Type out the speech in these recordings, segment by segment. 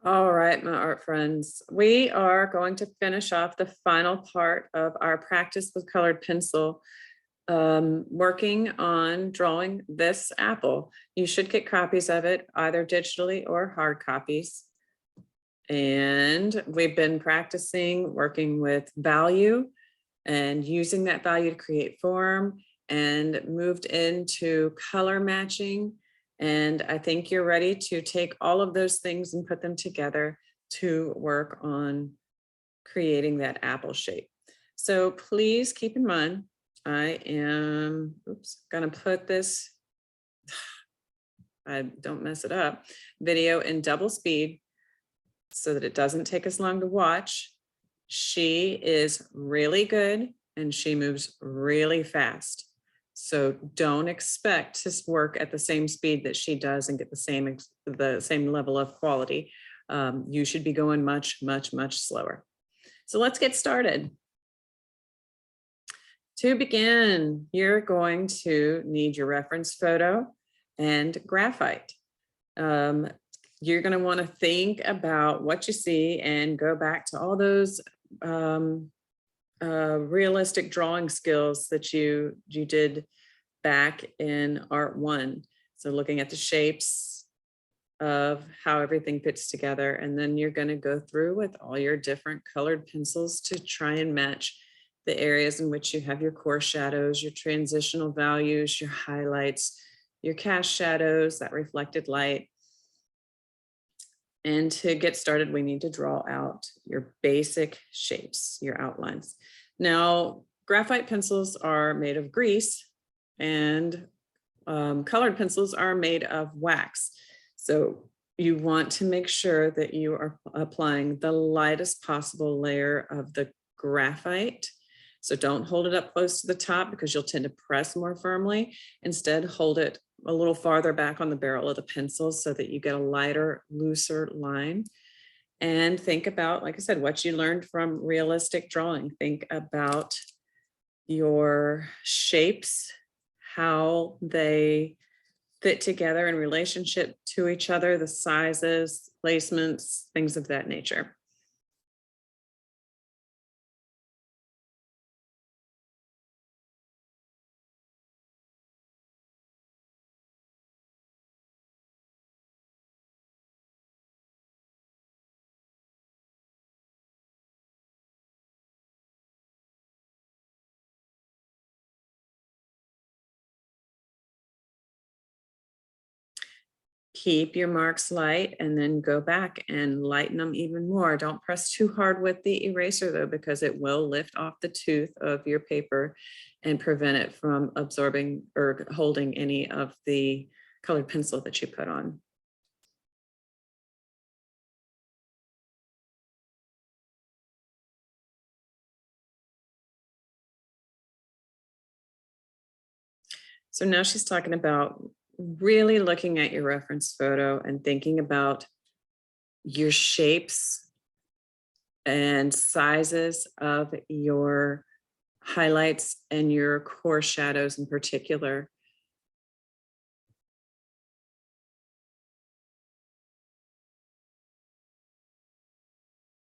All right, my art friends, we are going to finish off the final part of our practice with colored pencil, working on drawing this apple. You should get copies of it, either digitally or hard copies. And we've been practicing working with value and using that value to create form, and moved into color matching. And I think you're ready to take all of those things and put them together to work on creating that apple shape. So please keep in mind, I am, gonna put this, I don't mess it up, video in double speed so that it doesn't take as long to watch. She is really good and she moves really fast. So don't expect to work at the same speed that she does and get the same level of quality. You should be going much, much, much slower. So let's get started. To begin, you're going to need your reference photo and graphite. You're going to want to think about what you see and go back to all those realistic drawing skills that you did back in Art 1. So looking at the shapes of how everything fits together, and then you're going to go through with all your different colored pencils to try and match the areas in which you have your core shadows, your transitional values, your highlights, your cast shadows, that reflected light. And to get started, we need to draw out your basic shapes, your outlines. Now, graphite pencils are made of grease, and colored pencils are made of wax. So you want to make sure that you are applying the lightest possible layer of the graphite. So don't hold it up close to the top because you'll tend to press more firmly. Instead, hold it a little farther back on the barrel of the pencil so that you get a lighter, looser line. And think about, like I said, what you learned from realistic drawing. Think about your shapes, how they fit together in relationship to each other, the sizes, placements, things of that nature. Keep your marks light and then go back and lighten them even more. Don't press too hard with the eraser though, because it will lift off the tooth of your paper and prevent it from absorbing or holding any of the colored pencil that you put on. So now she's talking about really looking at your reference photo and thinking about your shapes and sizes of your highlights and your core shadows in particular.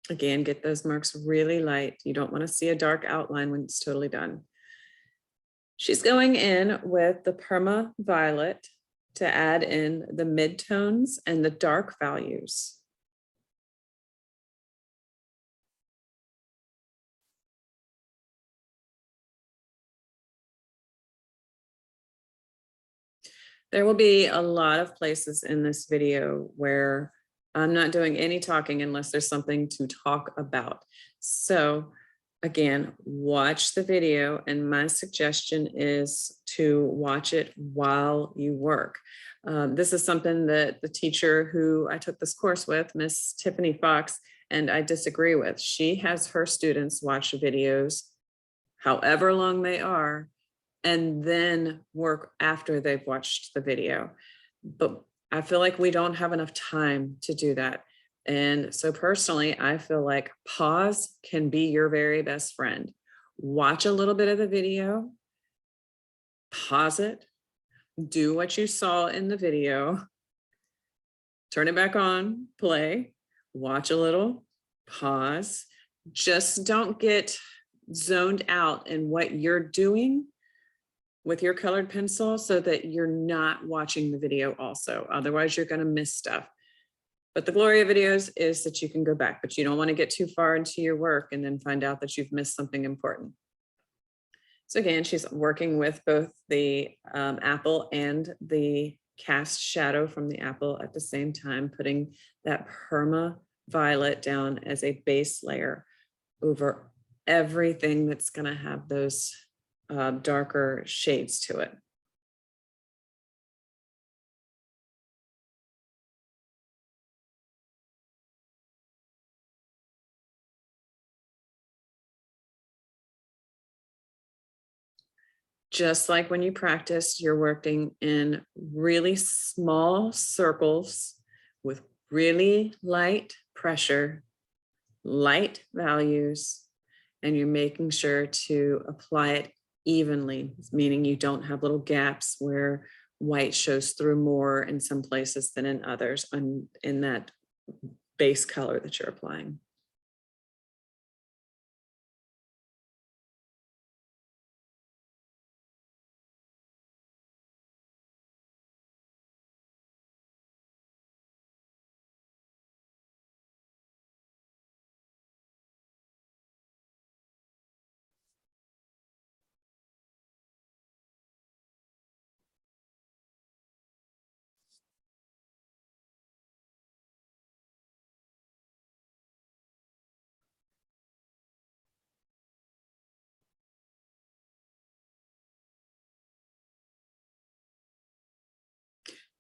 Again, get those marks really light. You don't want to see a dark outline when it's totally done. She's going in with the Perma Violet to add in the midtones and the dark values. There will be a lot of places in this video where I'm not doing any talking unless there's something to talk about. So again, watch the video, and my suggestion is to watch it while you work. This is something that the teacher who I took this course with, Miss Tiffany Fox, and I disagree with. She has her students watch videos, however long they are, and then work after they've watched the video. But I feel like we don't have enough time to do that. And so personally, I feel like pause can be your very best friend. Watch a little bit of the video, pause it, do what you saw in the video, turn it back on, play, watch a little, pause, just don't get zoned out in what you're doing with your colored pencil so that you're not watching the video also. Otherwise, you're going to miss stuff. But the glory of videos is that you can go back, but you don't want to get too far into your work and then find out that you've missed something important. So again, she's working with both the apple and the cast shadow from the apple at the same time, putting that perma violet down as a base layer over everything that's going to have those darker shades to it. Just like when you practice, you're working in really small circles with really light pressure, light values, and you're making sure to apply it evenly, meaning you don't have little gaps where white shows through more in some places than in others in that base color that you're applying.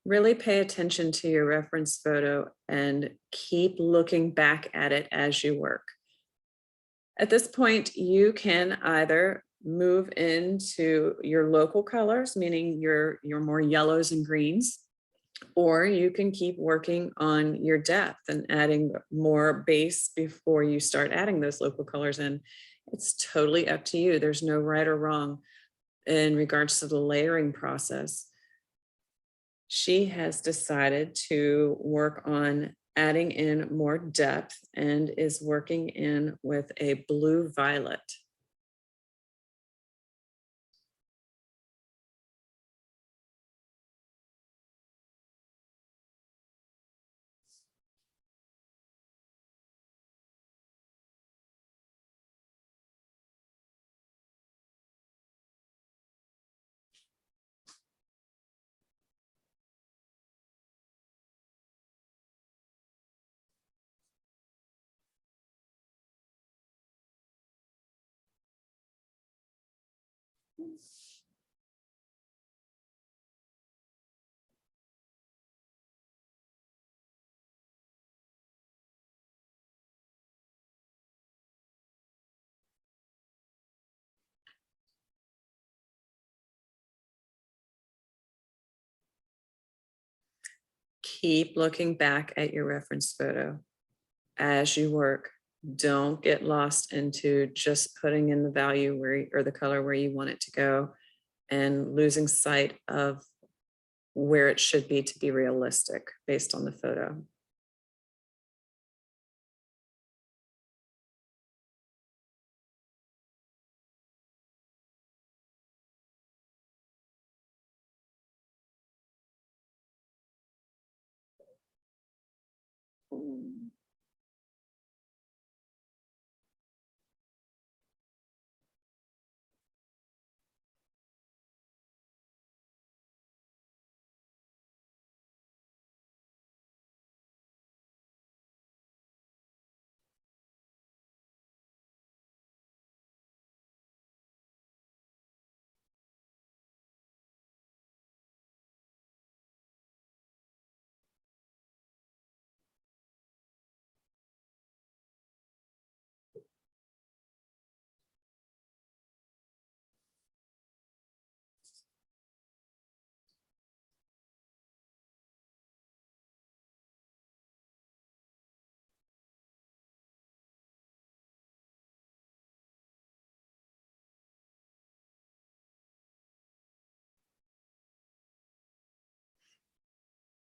Really pay attention to your reference photo and keep looking back at it as you work. At this point, you can either move into your local colors, meaning your more yellows and greens, or you can keep working on your depth and adding more base before you start adding those local colors in. It's totally up to you. There's no right or wrong in regards to the layering process. She has decided to work on adding in more depth and is working in with a blue violet. Keep looking back at your reference photo as you work. Don't get lost into just putting in the value or the color where you want it to go and losing sight of where it should be to be realistic based on the photo.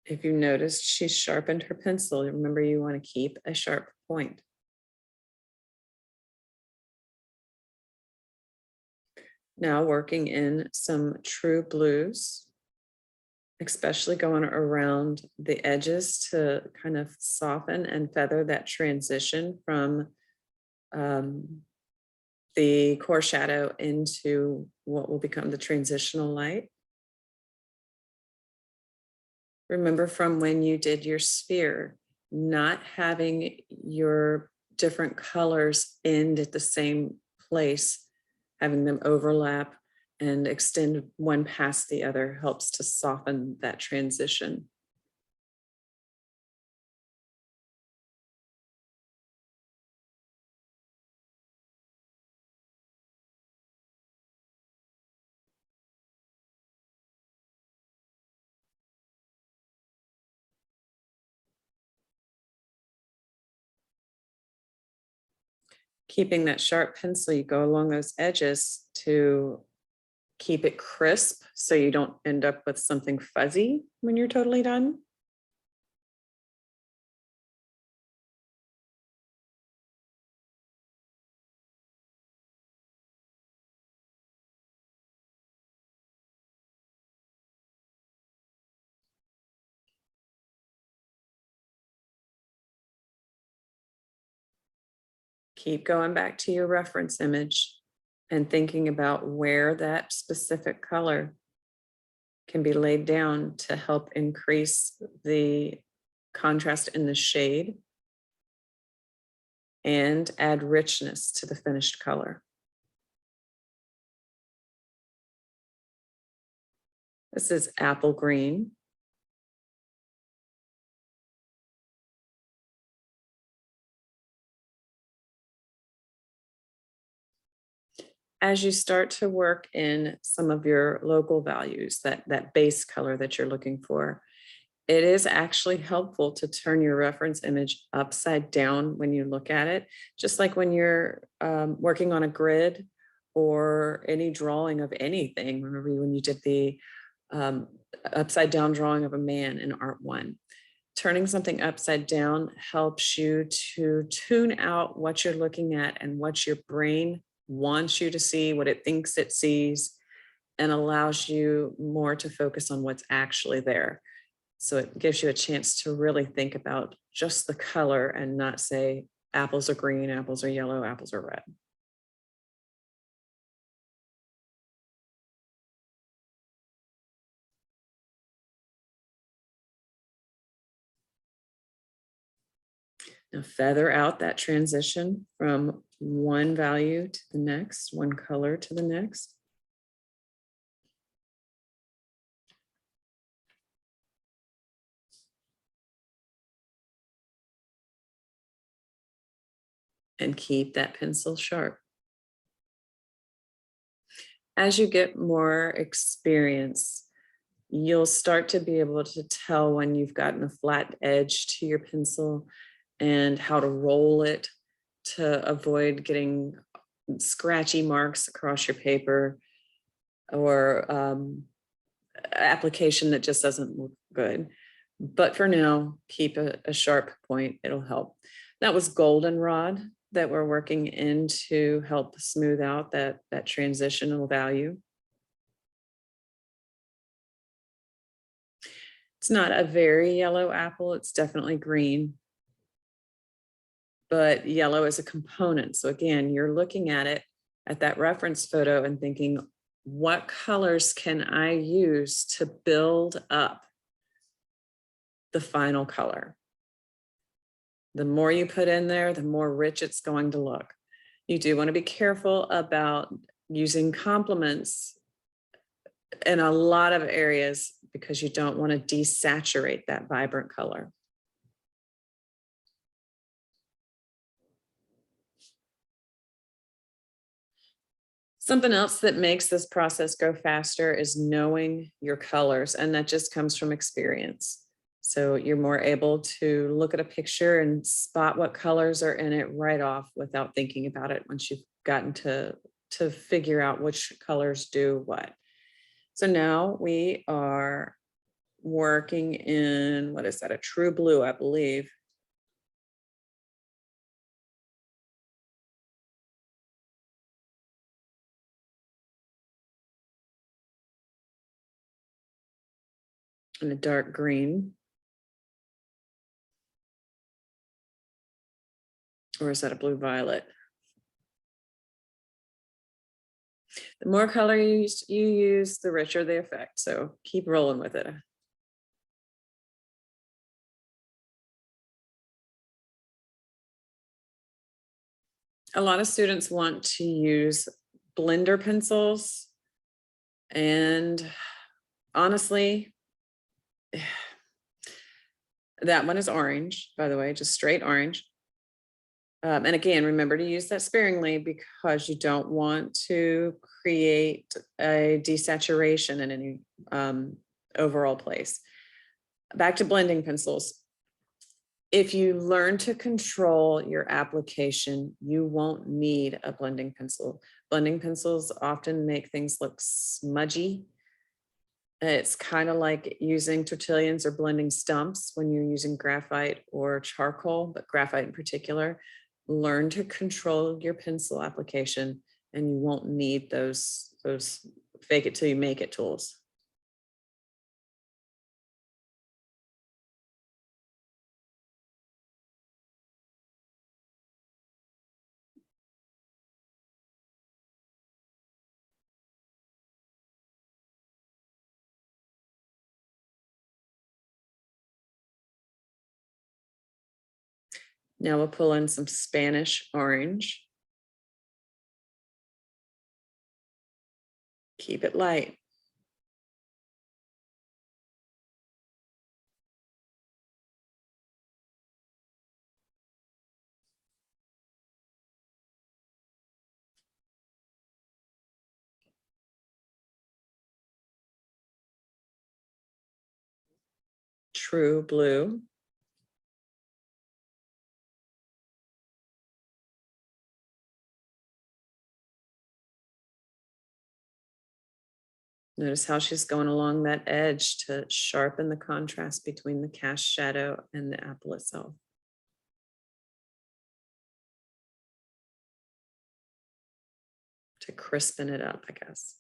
If you noticed, she sharpened her pencil. Remember, you want to keep a sharp point. Now working in some true blues, especially going around the edges to kind of soften and feather that transition from the core shadow into what will become the transitional light. Remember from when you did your sphere, not having your different colors end at the same place, having them overlap and extend one past the other helps to soften that transition. Keeping that sharp pencil, you go along those edges to keep it crisp so you don't end up with something fuzzy when you're totally done. Keep going back to your reference image and thinking about where that specific color can be laid down to help increase the contrast in the shade and add richness to the finished color. This is apple green. As you start to work in some of your local values, that base color that you're looking for, it is actually helpful to turn your reference image upside down when you look at it, just like when you're working on a grid or any drawing of anything. Remember when you did the upside down drawing of a man in Art 1. Turning something upside down helps you to tune out what you're looking at and what your brain wants you to see, what it thinks it sees, and allows you more to focus on what's actually there. So it gives you a chance to really think about just the color and not say apples are green, apples are yellow, apples are red. Now feather out that transition from one value to the next, one color to the next. And keep that pencil sharp. As you get more experience, you'll start to be able to tell when you've gotten a flat edge to your pencil and how to roll it to avoid getting scratchy marks across your paper or application that just doesn't look good. But for now, keep a sharp point, it'll help. That was goldenrod that we're working in to help smooth out that transitional value. It's not a very yellow apple, it's definitely green, but yellow is a component. So again, you're looking at it at that reference photo and thinking, what colors can I use to build up the final color? The more you put in there, the more rich it's going to look. You do want to be careful about using complements in a lot of areas because you don't want to desaturate that vibrant color. Something else that makes this process go faster is knowing your colors, and that just comes from experience. So you're more able to look at a picture and spot what colors are in it right off without thinking about it once you've gotten to figure out which colors do what. So now we are working in, what is that, a true blue, I believe. And a dark green. Or is that a blue violet? The more color you use, the richer the effect. So keep rolling with it. A lot of students want to use blender pencils. And honestly, that one is orange, by the way, just straight orange. And again, remember to use that sparingly because you don't want to create a desaturation in any overall place. Back to blending pencils. If you learn to control your application, you won't need a blending pencil. Blending pencils often make things look smudgy. It's kind of like using tortillas or blending stumps when you're using graphite or charcoal, but graphite in particular. Learn to control your pencil application and you won't need those fake it till you make it tools. Now we'll pull in some Spanish orange. Keep it light. True blue. Notice how she's going along that edge to sharpen the contrast between the cast shadow and the apple itself. To crispen it up, I guess.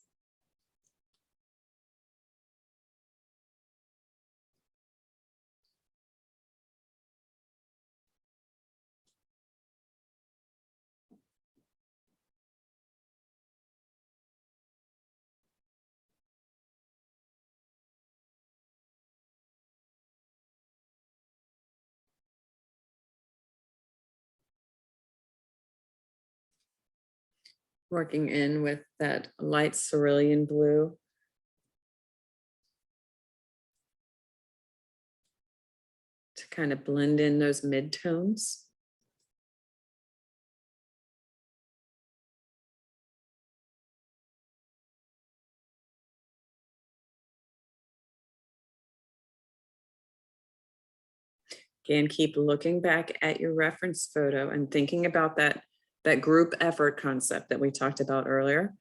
Working in with that light cerulean blue. To kind of blend in those midtones. Again, keep looking back at your reference photo and thinking about that group effort concept that we talked about earlier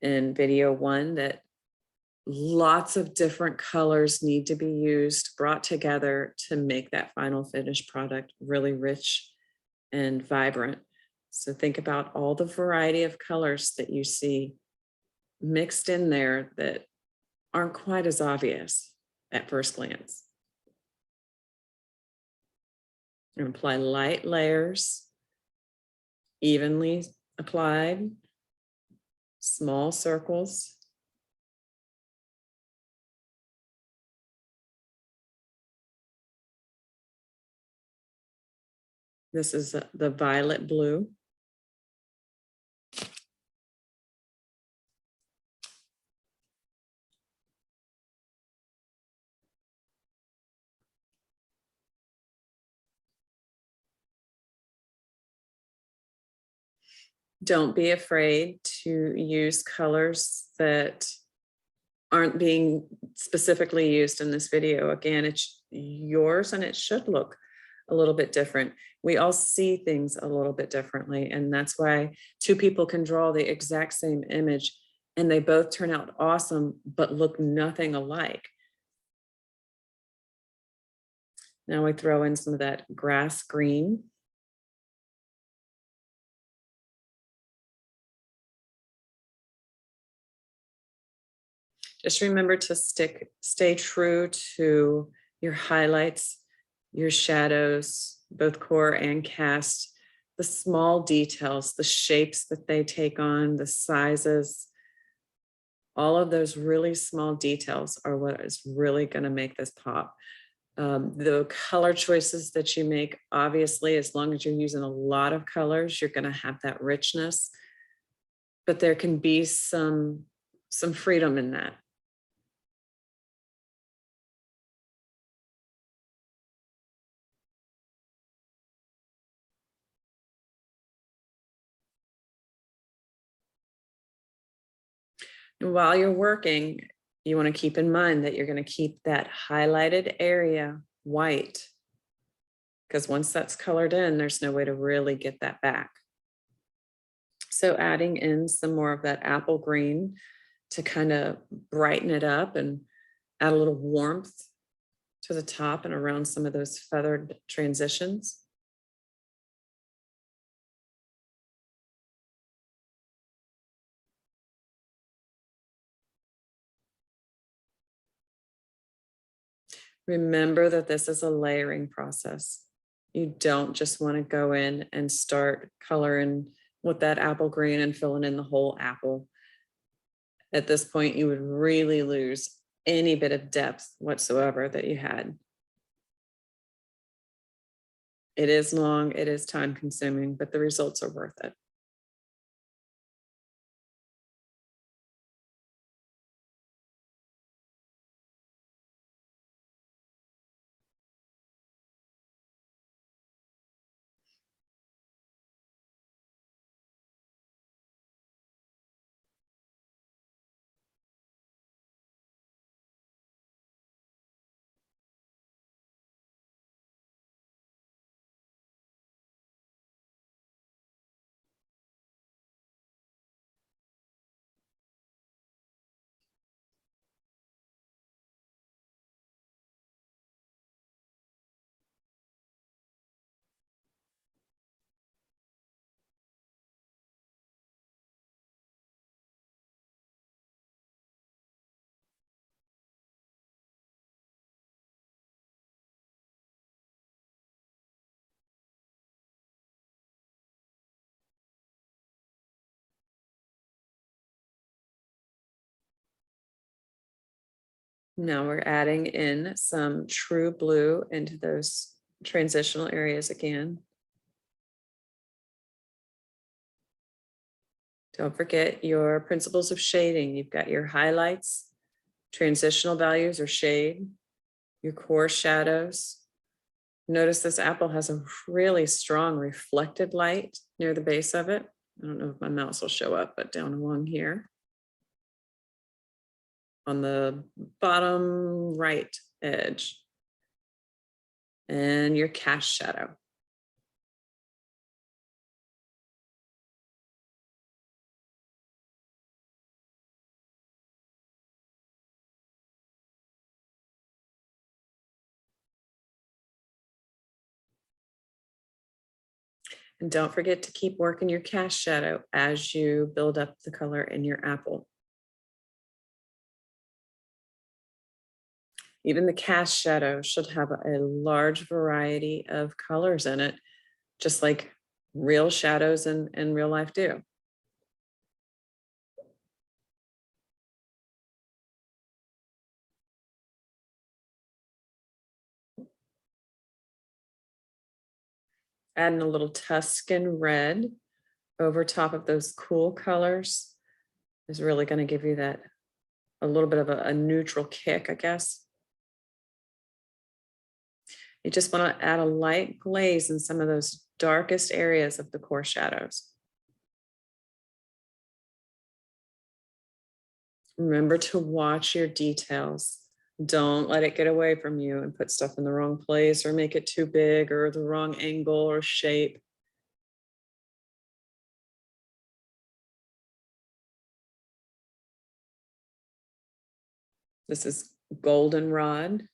in video 1, that lots of different colors need to be used, brought together to make that final finished product really rich and vibrant. So think about all the variety of colors that you see mixed in there that aren't quite as obvious at first glance. And apply light layers, evenly applied, small circles. This is the violet blue. Don't be afraid to use colors that aren't being specifically used in this video. Again, it's yours and it should look a little bit different. We all see things a little bit differently, and that's why two people can draw the exact same image and they both turn out awesome but look nothing alike. Now we throw in some of that grass green. Just remember to stay true to your highlights, your shadows, both core and cast, the small details, the shapes that they take on, the sizes, all of those really small details are what is really going to make this pop. The color choices that you make, obviously, as long as you're using a lot of colors, you're going to have that richness, but there can be some freedom in that. And while you're working, you want to keep in mind that you're going to keep that highlighted area white, because once that's colored in, there's no way to really get that back. So adding in some more of that apple green to kind of brighten it up and add a little warmth to the top and around some of those feathered transitions. Remember that this is a layering process. You don't just want to go in and start coloring with that apple green and filling in the whole apple. At this point, you would really lose any bit of depth whatsoever that you had. It is long, it is time consuming, but the results are worth it. Now we're adding in some true blue into those transitional areas again. Don't forget your principles of shading. You've got your highlights, transitional values or shade, your core shadows. Notice this apple has a really strong reflected light near the base of it. I don't know if my mouse will show up, but down along here on the bottom right edge, and your cast shadow. And don't forget to keep working your cast shadow as you build up the color in your apple. Even the cast shadow should have a large variety of colors in it, just like real shadows in real life do. Adding a little Tuscan red over top of those cool colors is really going to give you that a little bit of a neutral kick, I guess. You just want to add a light glaze in some of those darkest areas of the core shadows. Remember to watch your details. Don't let it get away from you and put stuff in the wrong place or make it too big or the wrong angle or shape. This is goldenrod.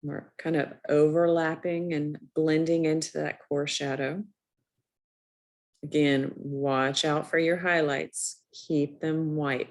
We're kind of overlapping and blending into that core shadow. Again, watch out for your highlights. Keep them white.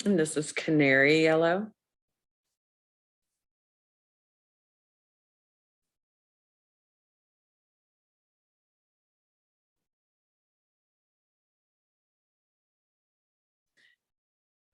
And this is canary yellow.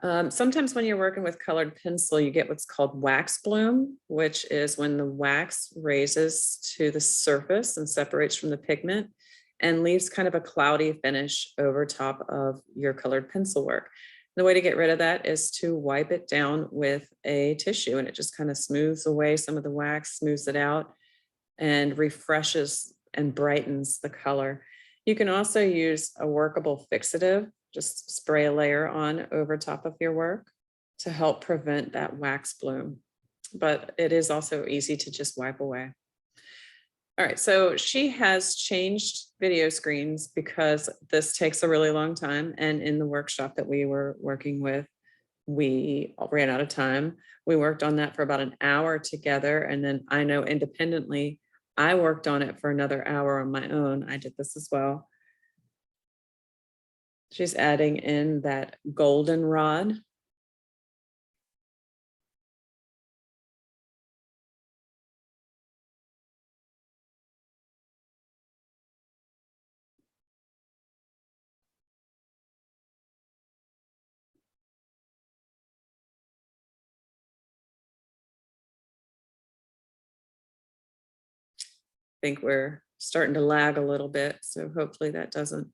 Sometimes when you're working with colored pencil, you get what's called wax bloom, which is when the wax raises to the surface and separates from the pigment and leaves kind of a cloudy finish over top of your colored pencil work. The way to get rid of that is to wipe it down with a tissue, and it just kind of smooths away some of the wax, smooths it out, and refreshes and brightens the color. You can also use a workable fixative, just spray a layer on over top of your work to help prevent that wax bloom. But it is also easy to just wipe away. All right, so she has changed video screens because this takes a really long time. And in the workshop that we were working with, we ran out of time. We worked on that for about an hour together. And then I know independently, I worked on it for another hour on my own. I did this as well. She's adding in that goldenrod. I think we're starting to lag a little bit, so hopefully that doesn't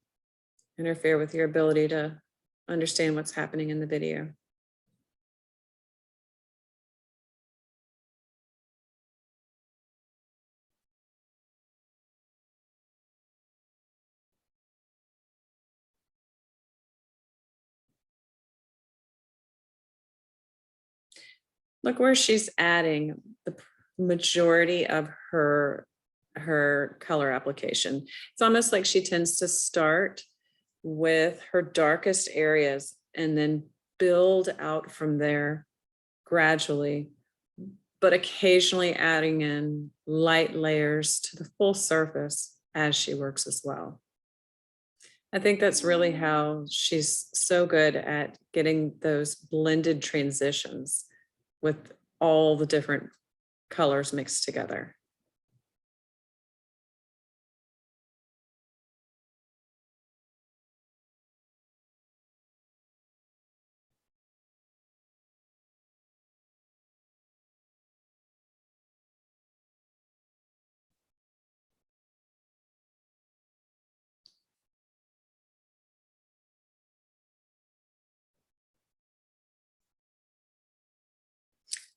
interfere with your ability to understand what's happening in the video. Look where she's adding the majority of her color application. It's almost like she tends to start with her darkest areas and then build out from there gradually, but occasionally adding in light layers to the full surface as she works as well. I think that's really how she's so good at getting those blended transitions with all the different colors mixed together.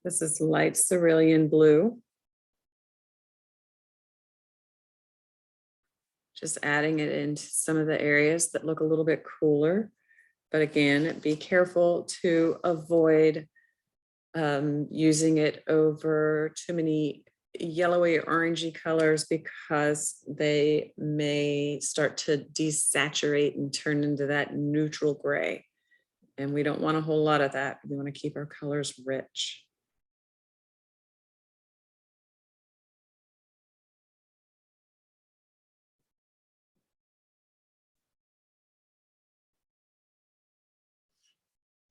This is light cerulean blue. Just adding it into some of the areas that look a little bit cooler. But again, be careful to avoid using it over too many yellowy or orangey colors because they may start to desaturate and turn into that neutral gray. And we don't want a whole lot of that. We want to keep our colors rich.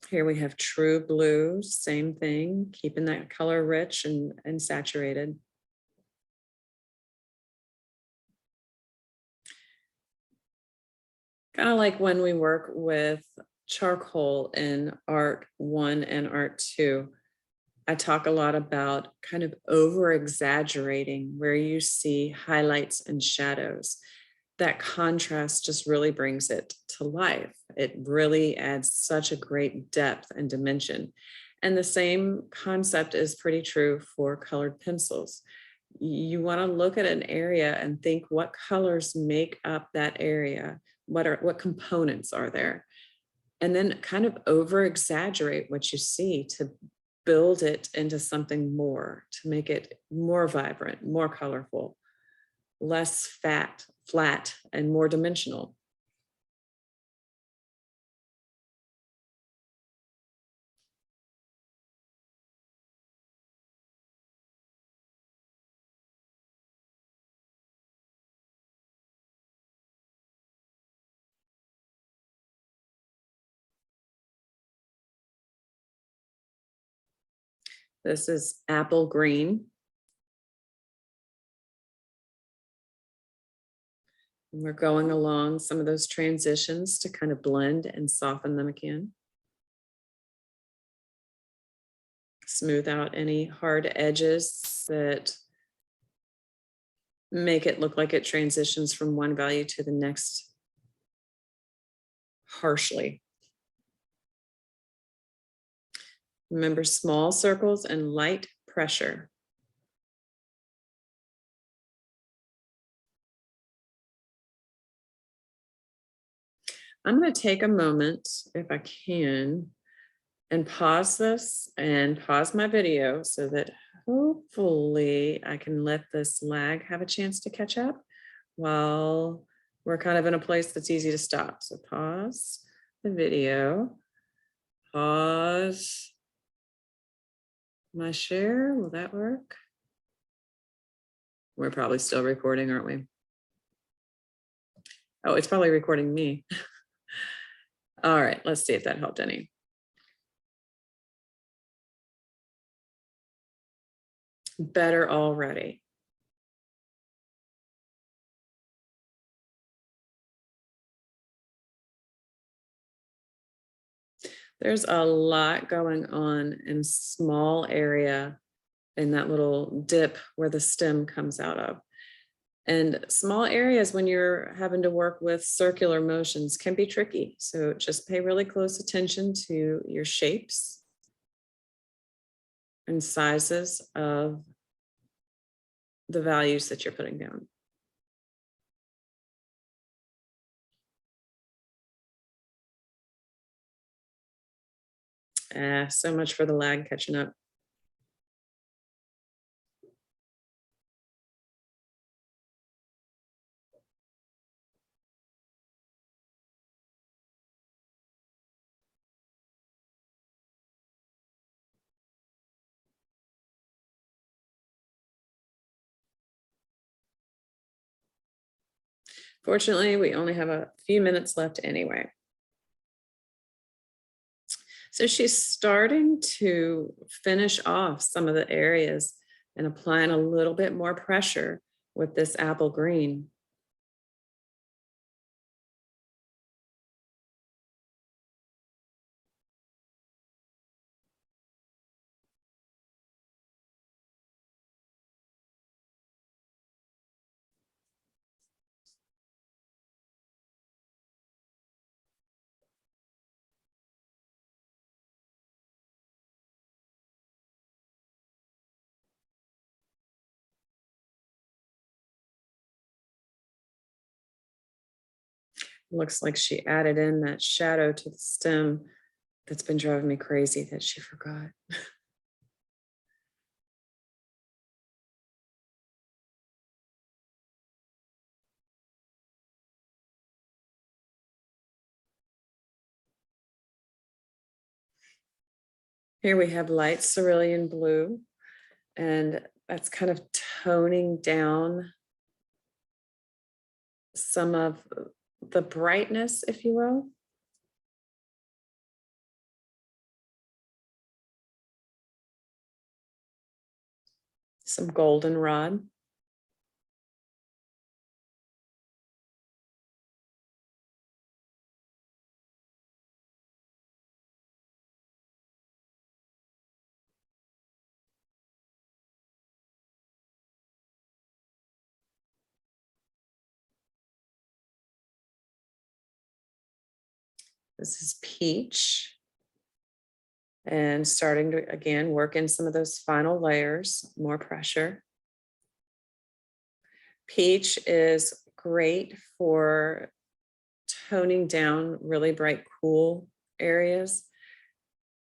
Here we have true blue, same thing, keeping that color rich and saturated. Kind of like when we work with charcoal in Art 1 and Art 2, I talk a lot about kind of over exaggerating where you see highlights and shadows. That contrast just really brings it to life. It really adds such a great depth and dimension. And the same concept is pretty true for colored pencils. You want to look at an area and think what colors make up that area. What components are there? And then kind of over exaggerate what you see to build it into something more, to make it more vibrant, more colorful, less flat, and more dimensional. This is apple green. And we're going along some of those transitions to kind of blend and soften them again. Smooth out any hard edges that make it look like it transitions from one value to the next harshly. Remember, small circles and light pressure. I'm going to take a moment, if I can, and pause this and pause my video so that hopefully I can let this lag have a chance to catch up while we're kind of in a place that's easy to stop. So pause the video, pause my share. Will that work? We're probably still recording, aren't we? Oh, it's probably recording me. All right, let's see if that helped any. Better already. There's a lot going on in a small area in that little dip where the stem comes out of. And small areas when you're having to work with circular motions can be tricky. So just pay really close attention to your shapes and sizes of the values that you're putting down. So much for the lag catching up. Fortunately, we only have a few minutes left anyway. So she's starting to finish off some of the areas and applying a little bit more pressure with this apple green. Looks like she added in that shadow to the stem that's been driving me crazy that she forgot. Here we have light cerulean blue, and that's kind of toning down some of the brightness, if you will. Some goldenrod. This is peach. And starting to, again, work in some of those final layers, more pressure. Peach is great for toning down really bright, cool areas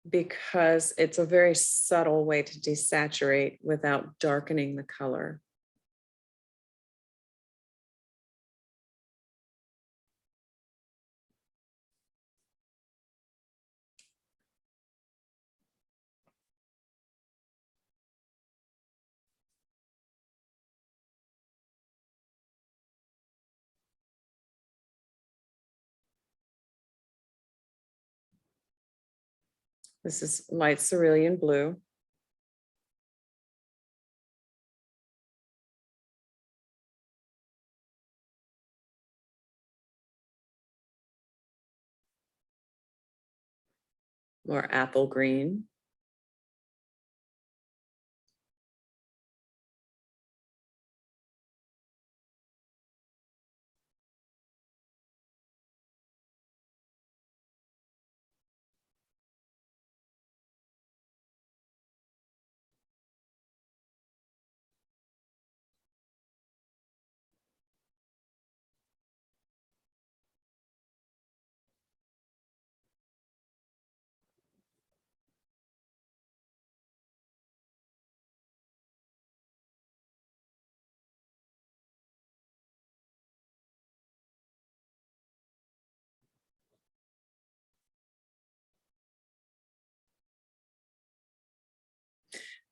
because it's a very subtle way to desaturate without darkening the color. This is light cerulean blue. More apple green.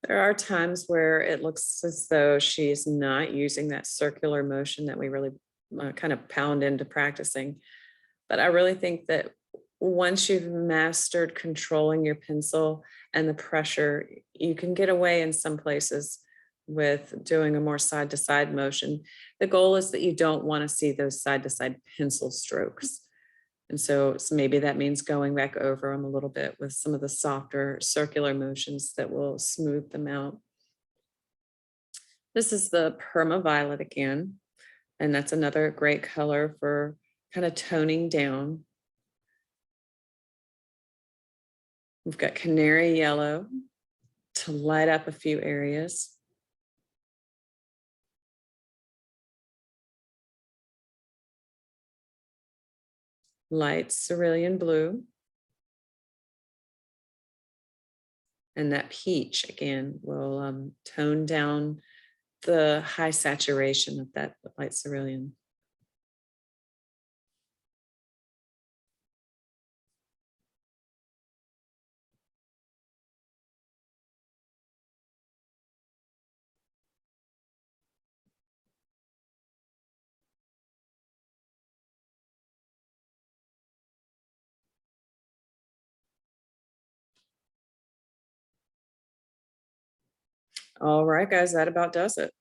There are times where it looks as though she's not using that circular motion that we really kind of pound into practicing. But I really think that once you've mastered controlling your pencil and the pressure, you can get away in some places with doing a more side to side motion. The goal is that you don't want to see those side to side pencil strokes. And so maybe that means going back over them a little bit with some of the softer circular motions that will smooth them out. This is the Perma Violet again, and that's another great color for kind of toning down. We've got Canary Yellow to light up a few areas. Light Cerulean Blue. And that peach again will tone down the high saturation of that light cerulean. All right, guys, that about does it.